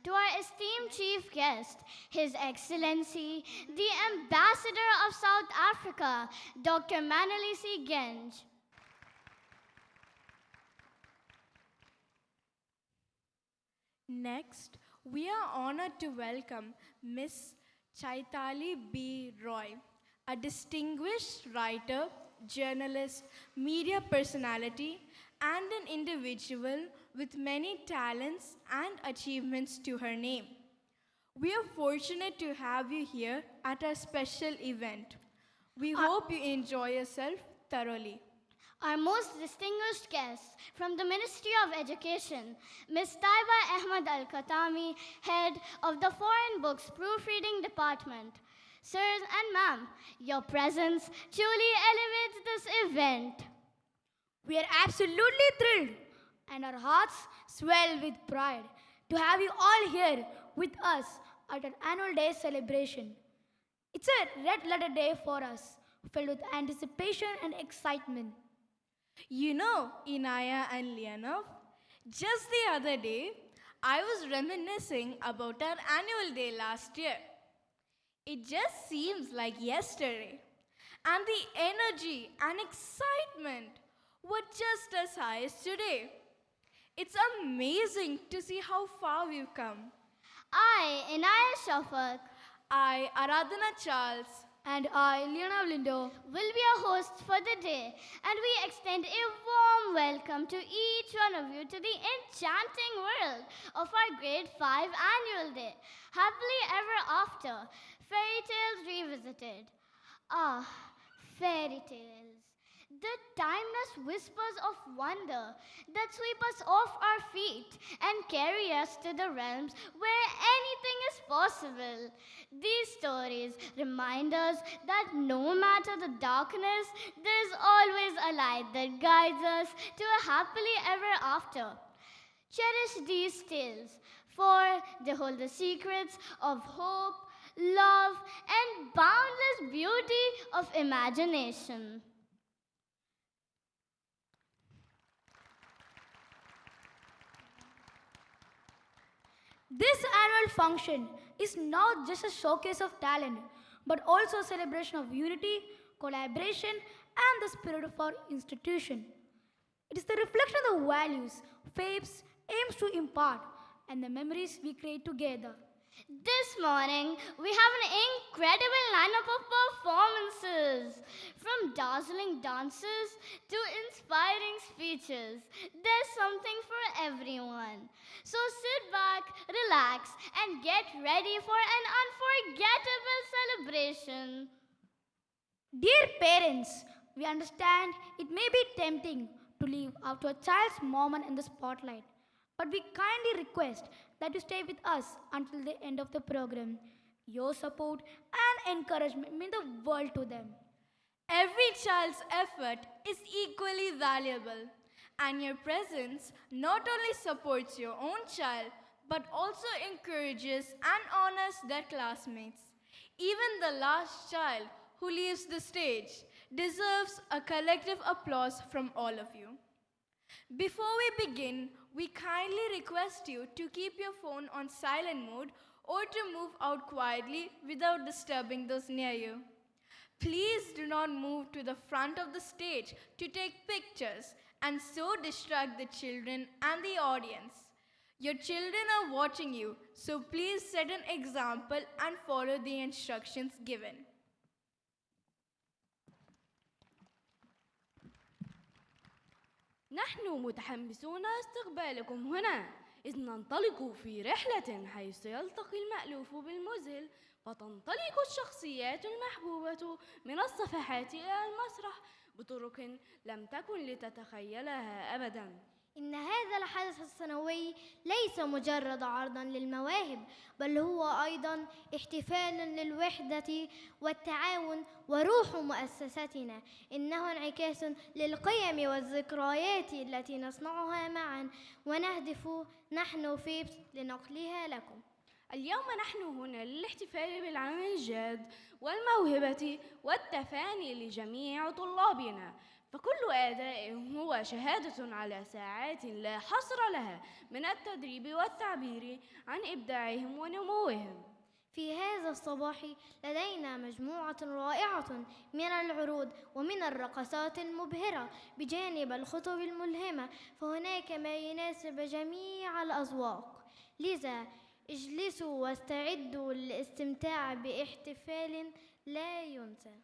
to our esteemed chief guest, His Excellency, the Ambassador of South Africa, Dr. Manalisi Genge. Next, we are honored to welcome Miss Chaitali B. Roy, a distinguished writer, journalist, media personality, and an individual with many talents and achievements to her name. We are fortunate to have you here at our special event. We hope you enjoy yourself thoroughly. Our most distinguished guests from the Ministry of Education, Ms. Taiba Ahmed Al-Khatami, head of the Foreign Books Proofreading Department. Sirs and ma'am, your presence truly elevates this event. We are absolutely thrilled, and our hearts swell with pride to have you all here with us at our annual day celebration. It's a red letter day for us, filled with anticipation and excitement. You know, Inaya and Leonov, just the other day, I was reminiscing about our annual day last year. It just seems like yesterday. And the energy and excitement were just as high as today. It's amazing to see how far we've come. I, Inaya Shafak, I, Aradhana Charles, And I, Liana Lindo, will be your hosts for the day, and we extend a warm welcome to each one of you to the enchanting world of our Grade 5 Annual Day. Happily ever after, fairy tales revisited. Ah, fairy tales. The timeless whispers of wonder that sweep us off our feet and carry us to the realms where anything is possible. These stories remind us that no matter the darkness, there's always a light that guides us to a happily ever after. Cherish these tales, for they hold the secrets of hope, love, and boundless beauty of imagination. this annual function is not just a showcase of talent, but also a celebration of unity, collaboration, and the spirit of our institution. It is the reflection of the values FAIPS aims to impart and the memories we create together. This morning, we have an incredible lineup of performances. From dazzling dances to inspiring speeches, there's something for everyone. So sit back, relax, and get ready for an unforgettable celebration. Dear parents, we understand it may be tempting to leave after a child's moment in the spotlight, but we kindly request that you stay with us until the end of the program. Your support and encouragement mean the world to them. every child's effort is equally valuable, and your presence not only supports your own child but also encourages and honors their classmates. Even the last child who leaves the stage deserves a collective applause from all of you. Before we begin, we kindly request you to keep your phone on silent mode or to move out quietly without disturbing those near you. Please do not move to the front of the stage to take pictures and so distract the children and the audience. Your children are watching you, so please set an example and follow the instructions given. نحن متحمسون استقبالكم هنا إذ ننطلق في رحلة حيث يلتقي المألوف بالمذهل فتنطلق الشخصيات المحبوبة من الصفحات إلى المسرح بطرق لم تكن لتتخيلها أبداً. إن هذا الحدث السنوي ليس مجرد عرضاً للمواهب، بل هو أيضاً احتفال للوحدة والتعاون وروح مؤسستنا. إنه انعكاس للقيم والذكريات التي نصنعها معاً ونهدف نحن فيبس لنقلها لكم. اليوم نحن هنا للاحتفال بالعمل الجاد والموهبة والتفاني لجميع طلابنا، فكل أدائهم هو شهادة على ساعات لا حصر لها من التدريب والتعبير عن إبداعهم ونموهم. في هذا الصباح لدينا مجموعة رائعة من العروض ومن الرقصات المبهرة بجانب الخطب الملهمة، فهناك ما يناسب جميع الأذواق. لذا اجلسوا واستعدوا للاستمتاع باحتفال لا ينسى.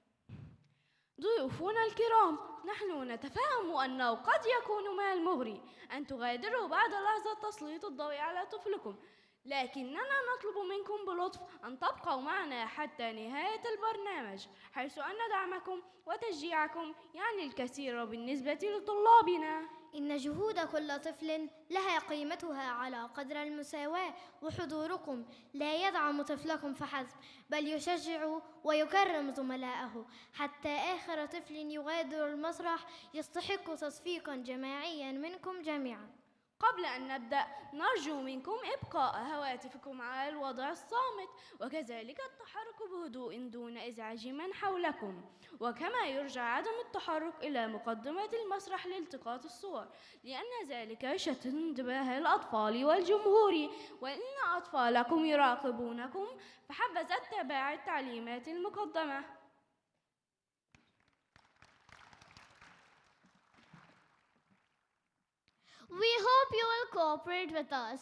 ضيوفنا الكرام، نحن نتفهم أنه قد يكون من المغري أن تغادروا بعد لحظة تسليط الضوء على طفلكم، لكننا نطلب منكم بلطف أن تبقوا معنا حتى نهاية البرنامج، حيث أن دعمكم وتشجيعكم يعني الكثير بالنسبة لطلابنا. إن جهود كل طفل لها قيمتها على قدر المساواة، وحضوركم لا يدعم طفلكم فحسب، بل يشجع ويكرم زملائه، حتى آخر طفل يغادر المسرح يستحق تصفيقا جماعيا منكم جميعا. قبل أن نبدأ نرجو منكم إبقاء هواتفكم على الوضع الصامت، وكذلك التحرك بهدوء دون إزعاج من حولكم، وكما يرجى عدم التحرك إلى مقدمة المسرح لالتقاط الصور، لأن ذلك يشتت انتباه الأطفال والجمهور، وإن أطفالكم يراقبونكم، فحبذا اتباع التعليمات المقدمة. We hope you will cooperate with us.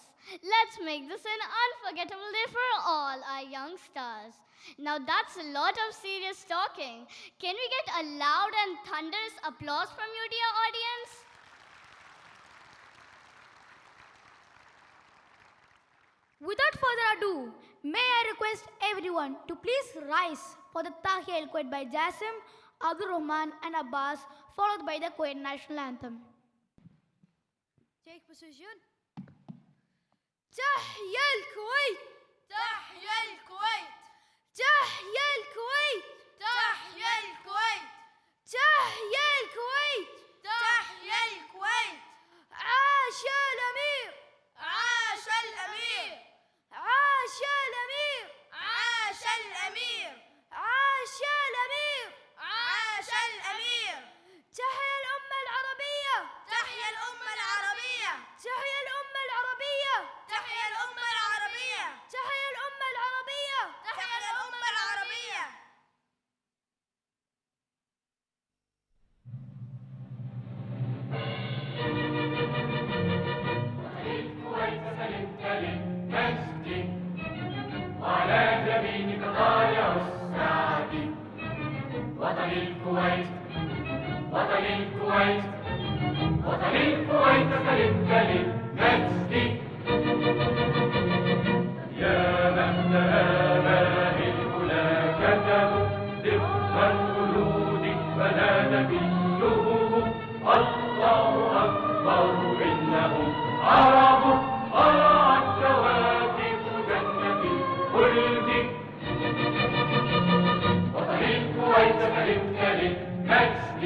Let's make this an unforgettable day for all our young stars. Now that's a lot of serious talking. Can we get a loud and thunderous applause from you, dear audience? Without further ado, may I request everyone to please rise for the Tahiyya al-Kuwait by Jassim, Abdul Rahman and Abbas, followed by the Kuwait national anthem. Take position. تحيا الكويت، تحيا الكويت، تحيا الكويت، تحيا الكويت، تحيا الكويت، تحيا الكويت. عاش الأمير، عاش الأمير، عاش الأمير، عاش الأمير، عاش الأمير، عاش الأمير. تحيا الأمة العربية، تحيا الأمة العربية، تحيا الأمة العربية، تحيا الأمة العربية، تحيا الأمة العربية، تحيا الأمة العربية. الكويت سلمت للمجد وعلى جبينك طالع السعد. وطن الكويت، وطن الكويت، وطن الكويت سلمت للمجد. يا مهد آباء الأولى كتبوا ذكر الخلود فلا نبيهم. الله أكبر إنهم عرب طلعت كواكب جنة الخلد. وطن الكويت سلمت للمجد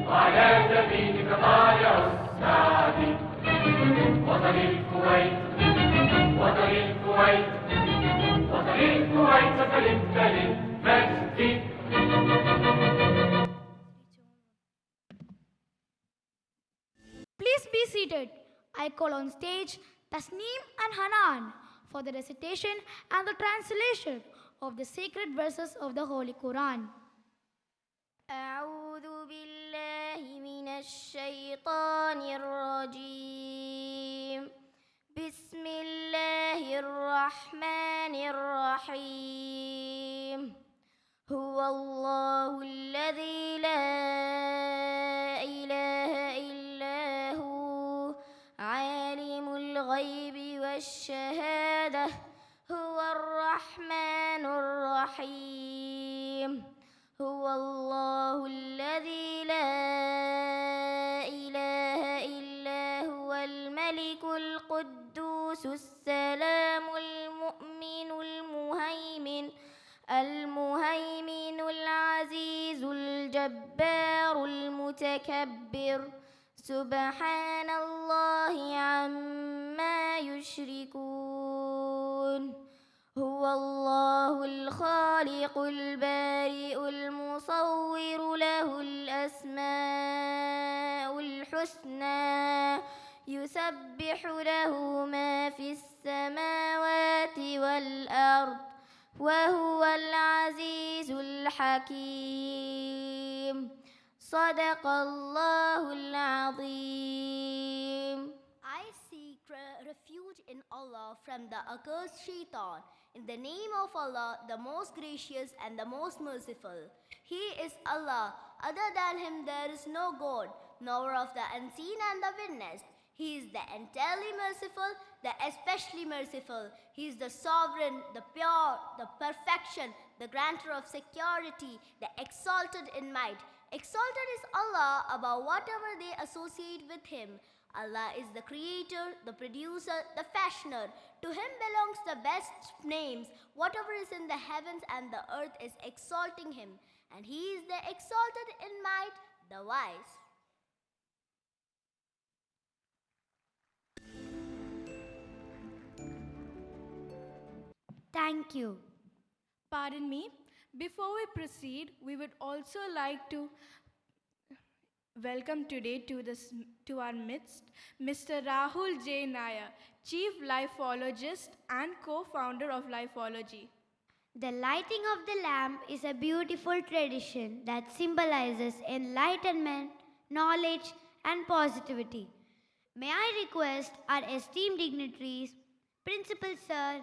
وعلى جبينك طالع السعد. وطن الكويت، وطن الكويت، وطن الكويت سلمت للمجد. Please be seated. I call on stage Tasneem and Hanan for the recitation and the translation of the sacred verses of the Holy Quran. أعوذ بالله من الشيطان الرجيم. بسم الله الرحمن الرحيم. هو الله الذي لا إله إلا هو عالم الغيب والشهادة هو الرحمن الرحيم. هو الله الذي لا إله إلا هو الملك القدوس السلام المؤمن المهيمن العزيز الجبار المتكبر. سبحان الله عما يشركون. هو الله الخالق البارئ المصور له الأسماء الحسنى يسبح له ما في السماوات والأرض وهو العزيز الحكيم صدق الله العظيم. I seek refuge in Allah from the accursed shaitan. In the name of Allah, the most gracious and the most merciful. He is Allah. Other than Him there is no God, nor of the unseen and the witnessed. He is the entirely merciful, the especially merciful. He is the sovereign, the pure, the perfection, the granter of security, the exalted in might. Exalted is Allah above whatever they associate with Him. Allah is the creator, the producer, the fashioner. To Him belongs the best names. Whatever is in the heavens and the earth is exalting Him. And He is the exalted in might, the wise. Thank you. Pardon me, before we proceed, we would also like to welcome today to our midst Mr. Rahul J. Nair, Chief Lifologist and co-founder of Lifology. The lighting of the lamp is a beautiful tradition that symbolizes enlightenment, knowledge, and positivity. May I request our esteemed dignitaries, Principal Sir,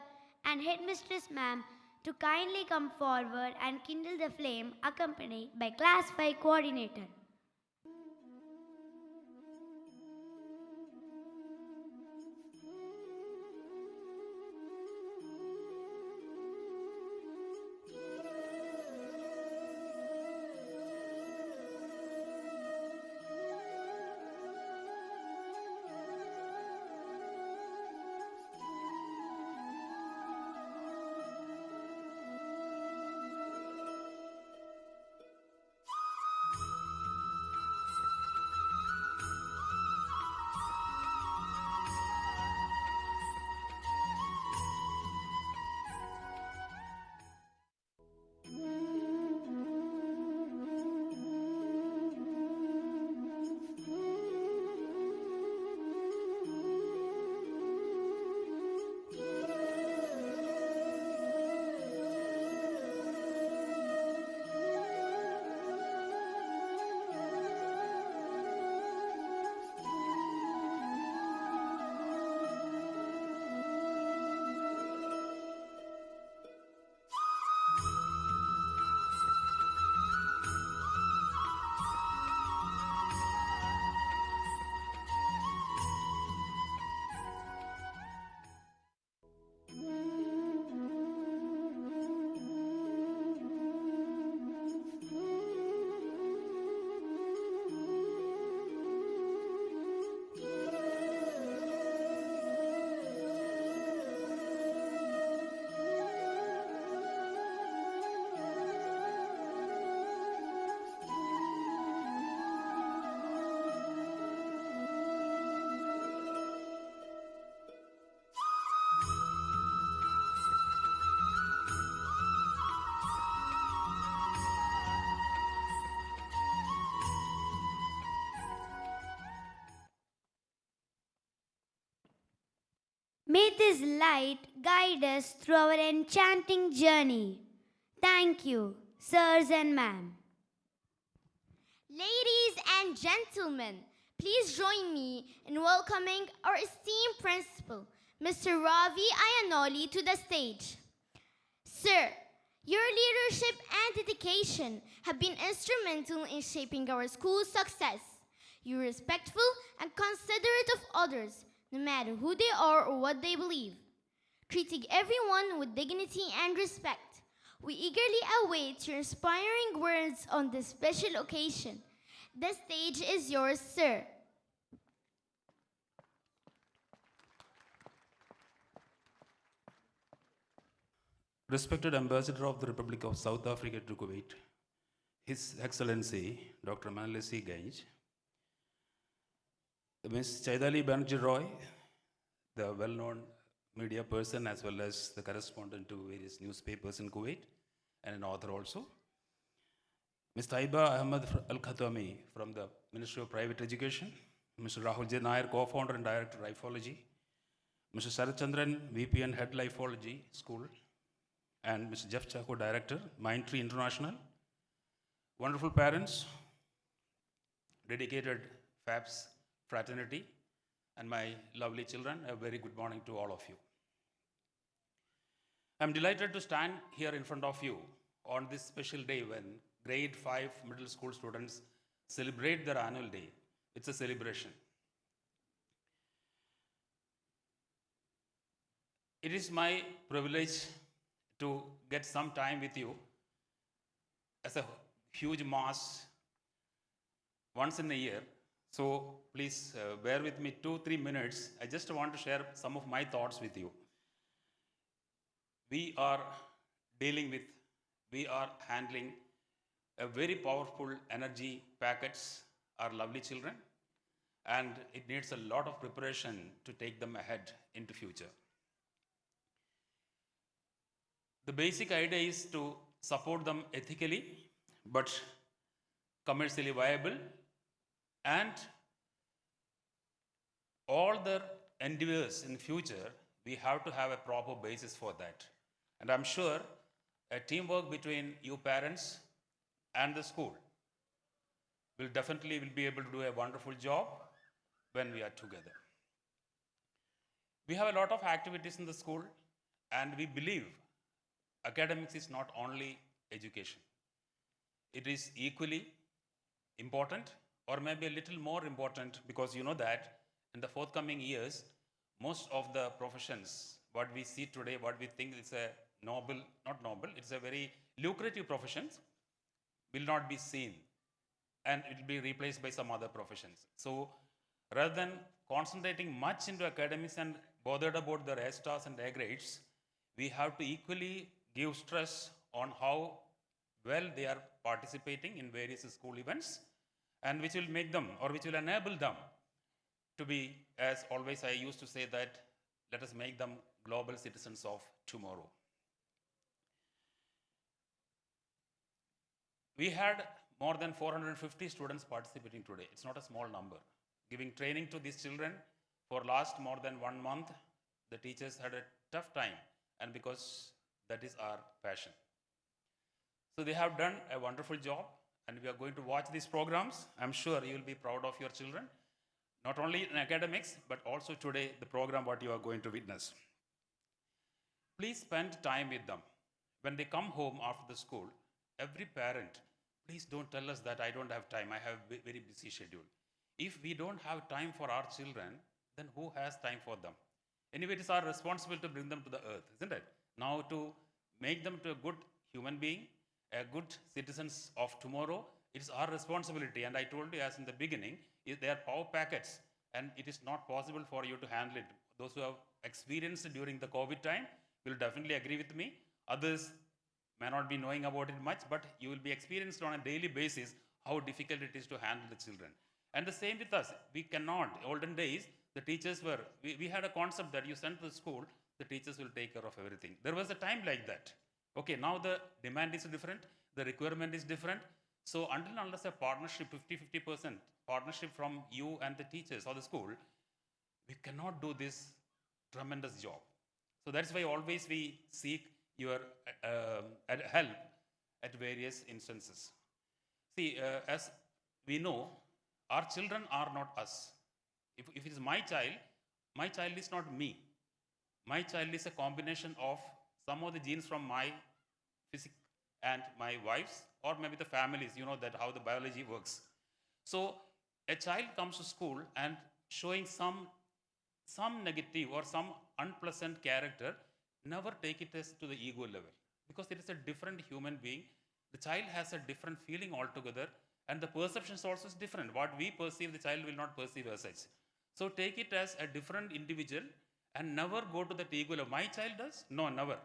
and Headmistress Ma'am to kindly come forward and kindle the flame, accompanied by Class 5 Coordinator. May this light guide us through our enchanting journey. Thank you, sirs and ma'am. Ladies and gentlemen, please join me in welcoming our esteemed principal, Mr. Ravi Ayanoli, to the stage. Sir, your leadership and dedication have been instrumental in shaping our school's success. You're respectful and considerate of others, no matter who they are or what they believe, treating everyone with dignity and respect. We eagerly await your inspiring words on this special occasion. The stage is yours, sir. Respected Ambassador of the Republic of South Africa to Kuwait, His Excellency Dr. Manlesi Ganj, Ms. Chaidali Banerjee Roy, the well-known media person as well as the correspondent to various newspapers in Kuwait and an author also. Ms. Taiba Ahmed Al Khatami from the Ministry of Private Education, Mr. Rahul J. Nair, co-founder and director, Lifeology, Mr. Sarath Chandran, VP and head Lifeology School, and Mr. Jeff Chako, director, Mindtree International. Wonderful parents, dedicated FAIPS fraternity, and my lovely children, a very good morning to all of you. I'm delighted to stand here in front of you on this special day when grade 5 middle school students celebrate their annual day. It's a celebration. It is my privilege to get some time with you as a huge mass once in a year. So please bear with me 2-3 minutes. I just want to share some of my thoughts with you. We are handling a very powerful energy packets, our lovely children, and it needs a lot of preparation to take them ahead into future. The basic idea is to support them ethically, but commercially viable, and all their endeavors in future, we have to have a proper basis for that. And I'm sure a teamwork between you parents and the school will be able to do a wonderful job when we are together. We have a lot of activities in the school, and we believe academics is not only education. It is equally important, or maybe a little more important, because you know that in the forthcoming years, most of the professions, what we see today, what we think is a it's a very lucrative professions, will not be seen, and it will be replaced by some other professions. So rather than concentrating much into academics and bothered about their A stars and A grades, we have to equally give stress on how well they are participating in various school events, and which will make them, or which will enable them to be, as always I used to say that, let us make them global citizens of tomorrow. We had more than 450 students participating today. It's not a small number. Giving training to these children for last more than 1 month, the teachers had a tough time, and because that is our passion. So they have done a wonderful job, and we are going to watch these programs. I'm sure you will be proud of your children, not only in academics, but also today, the program what you are going to witness. Please spend time with them. When they come home after the school, every parent, please don't tell us that I don't have time, I have a very busy schedule. If we don't have time for our children, then who has time for them? Anyway, it is our responsibility to bring them to the earth, isn't it? Now to make them to a good human being, a good citizens of tomorrow, it is our responsibility. And I told you as in the beginning, they are power packets, and it is not possible for you to handle it. Those who have experienced it during the COVID time will definitely agree with me. Others may not be knowing about it much, but you will be experienced on a daily basis how difficult it is to handle the children. And the same with us. We cannot. Olden days, the teachers were, we had a concept that you send to the school, the teachers will take care of everything. There was a time like that. Okay, now the demand is different, the requirement is different. So until and unless a partnership, 50-50% partnership from you and the teachers or the school, we cannot do this tremendous job. So that's why always we seek your help at various instances. See, as we know, our children are not us. If it is my child is not me. My child is a combination of some of the genes from my physics and my wife's, or maybe the families, you know that how the biology works. So a child comes to school and showing some negative or some unpleasant character, never take it as to the ego level, because it is a different human being. The child has a different feeling altogether, and the perceptions also is different. What we perceive, the child will not perceive as such. So take it as a different individual and never go to that ego level. My child does? No, never.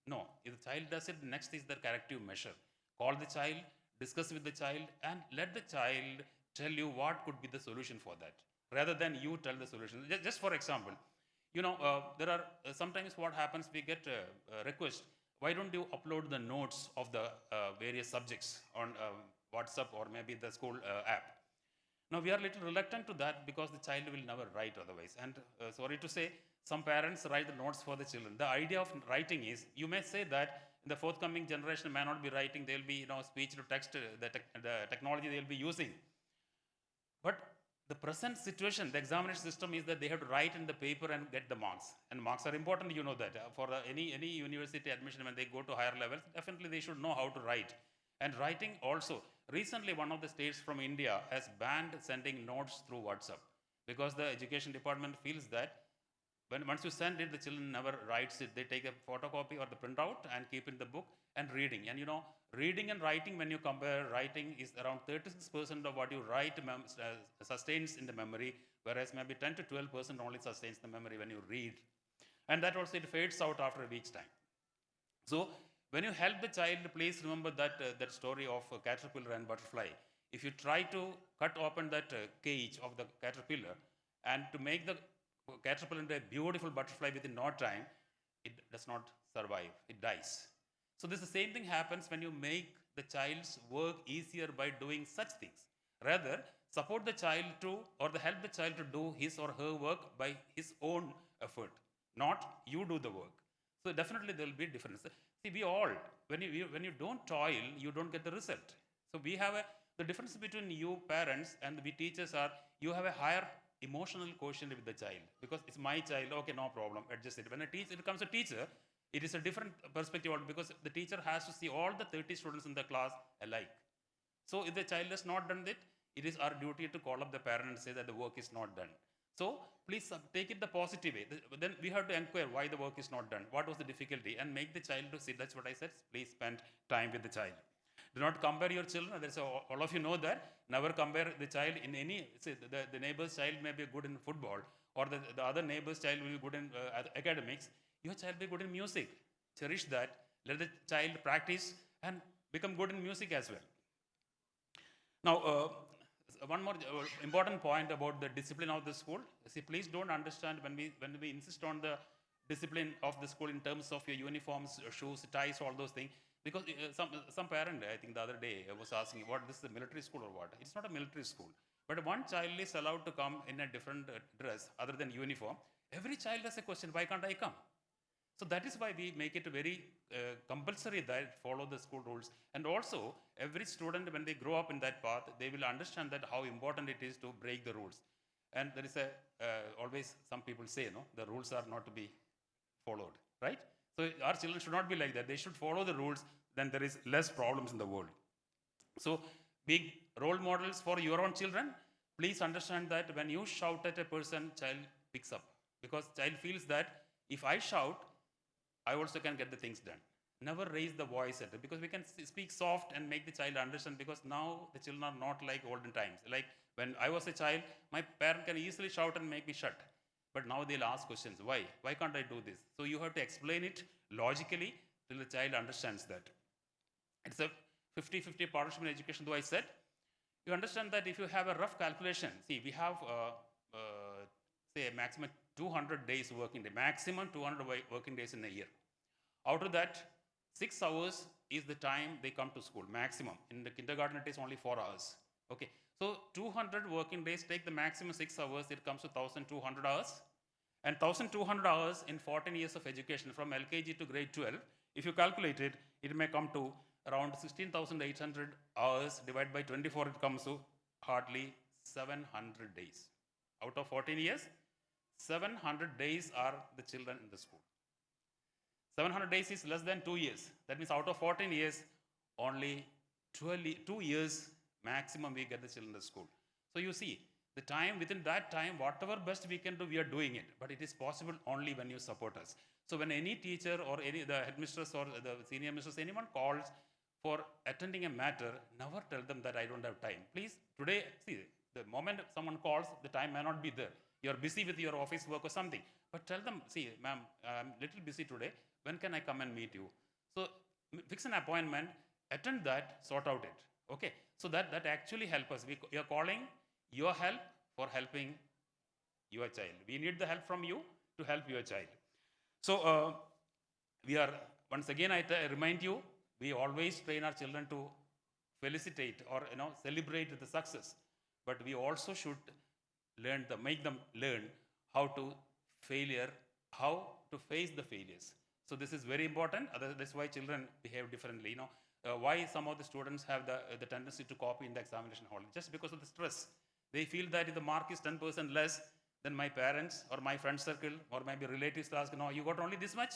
No, if the child does it, next is the corrective measure. Call the child, discuss with the child, and let the child tell you what could be the solution for that, rather than you tell the solution. Just for example, you know, there are sometimes what happens, we get a request, why don't you upload the notes of the various subjects on WhatsApp or maybe the school app? Now, we are a little reluctant to that because the child will never write otherwise. And sorry to say, some parents write the notes for the children. The idea of writing is, you may say that in the forthcoming generation may not be writing, there will be speech to text, the technology they will be using. But the present situation, the examination system is that they have to write in the paper and get the marks. And marks are important, you know that. For any university admission, when they go to higher levels, definitely they should know how to write. And writing also. Recently, one of the states from India has banned sending notes through WhatsApp because the education department feels that once you send it, the children never writes it. They take a photocopy or the printout and keep in the book and reading. And reading and writing, when you compare, writing is around 36% of what you write sustains in the memory, whereas maybe 10 to 12% only sustains the memory when you read. And that also it fades out after a week's time. So when you help the child, please remember that story of caterpillar and butterfly. If you try to cut open that cage of the caterpillar and to make the caterpillar into a beautiful butterfly within no time, it does not survive, it dies. So this the same thing happens when you make the child's work easier by doing such things. Rather, support the child to, or help the child to do his or her work by his own effort, not you do the work. So definitely there will be difference. See, we all, when you don't toil, you don't get the result. So we have the difference between you parents and we teachers are, you have a higher emotional quotient with the child because it's my child, okay, no problem, adjust it. When it becomes a teacher, it is a different perspective because the teacher has to see all the 30 students in the class alike. So if the child has not done it, it is our duty to call up the parent and say that the work is not done. So please take it the positive way. Then we have to inquire why the work is not done, what was the difficulty, and make the child to see. That's what I said. Please spend time with the child. Do not compare your children. All of you know that. Never compare the child in any. Say the neighbor's child may be good in football, or the other neighbor's child will be good in academics. Your child will be good in music. Cherish that. Let the child practice and become good in music as well. Now, one more important point about the discipline of the school. See, please don't understand when we insist on the discipline of the school in terms of your uniforms, shoes, ties, all those things. Because some parent, I think the other day, was asking, what, this is a military school or what? It's not a military school. But one child is allowed to come in a different dress other than uniform. Every child has a question, why can't I come? So that is why we make it very compulsory that follow the school rules. And also, every student, when they grow up in that path, they will understand that how important it is to break the rules. And there is always some people say, the rules are not to be followed, right? So our children should not be like that. They should follow the rules, then there is less problems in the world. So being role models for your own children, please understand that when you shout at a person, child picks up. Because child feels that if I shout, I also can get the things done. Never raise the voice at it because we can speak soft and make the child understand because now the children are not like olden times. Like when I was a child, my parent can easily shout and make me shut. But now they'll ask questions. Why? Why can't I do this? So you have to explain it logically till the child understands that. It's a 50-50 partnership in education, though I said. You understand that if you have a rough calculation, see, we have, say, a maximum 200 days working day, maximum 200 working days in a year. Out of that, 6 hours is the time they come to school, maximum. In the kindergarten, it is only 4 hours. Okay, so 200 working days, take the maximum 6 hours, it comes to 1,200 hours. And 1,200 hours in 14 years of education from LKG to grade 12, if you calculate it, it may come to around 16,800 hours divided by 24, it comes to hardly 700 days. Out of 14 years, 700 days are the children in the school. 700 days is less than 2 years. That means out of 14 years, only 2 years maximum we get the children in the school. So you see, the time, within that time, whatever best we can do, we are doing it. But it is possible only when you support us. So when any teacher or the headmistress or the senior mistress, anyone calls for attending a matter, never tell them that I don't have time. Please, today, see, the moment someone calls, the time may not be there. You're busy with your office work or something. But tell them, see, ma'am, I'm a little busy today. When can I come and meet you? So fix an appointment, attend that, sort out it. Okay? So that actually helps us. We are calling your help for helping your child. We need the help from you to help your child. So we are, once again, I remind you, we always train our children to felicitate or celebrate the success. but we also should make them learn how to failure, how to face the failures. So this is very important. That's why children behave differently. Why some of the students have the tendency to copy in the examination hall? Just because of the stress. They feel that if the mark is 10% less, then my parents or my friend circle or maybe relatives ask, no, you got only this much?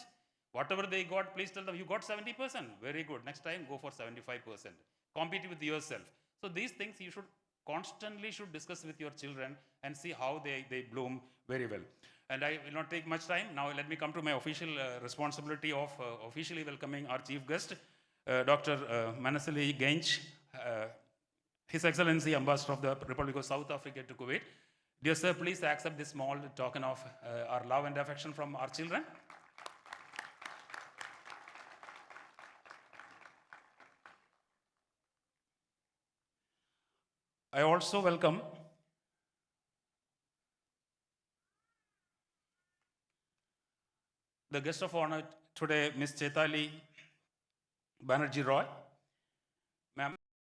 Whatever they got, please tell them you got 70%. Very good. Next time, go for 75%. Compete with yourself. So these things you should constantly discuss with your children and see how they bloom very well. And I will not take much time. Now let me come to my official responsibility of officially welcoming our chief guest, Dr. Manasili Gench, His Excellency Ambassador of the Republic of South Africa to Kuwait. Dear sir, please accept this small token of our love and affection from our children. I also welcome the guest of honor today, Ms. Chetali Banerjee Roy,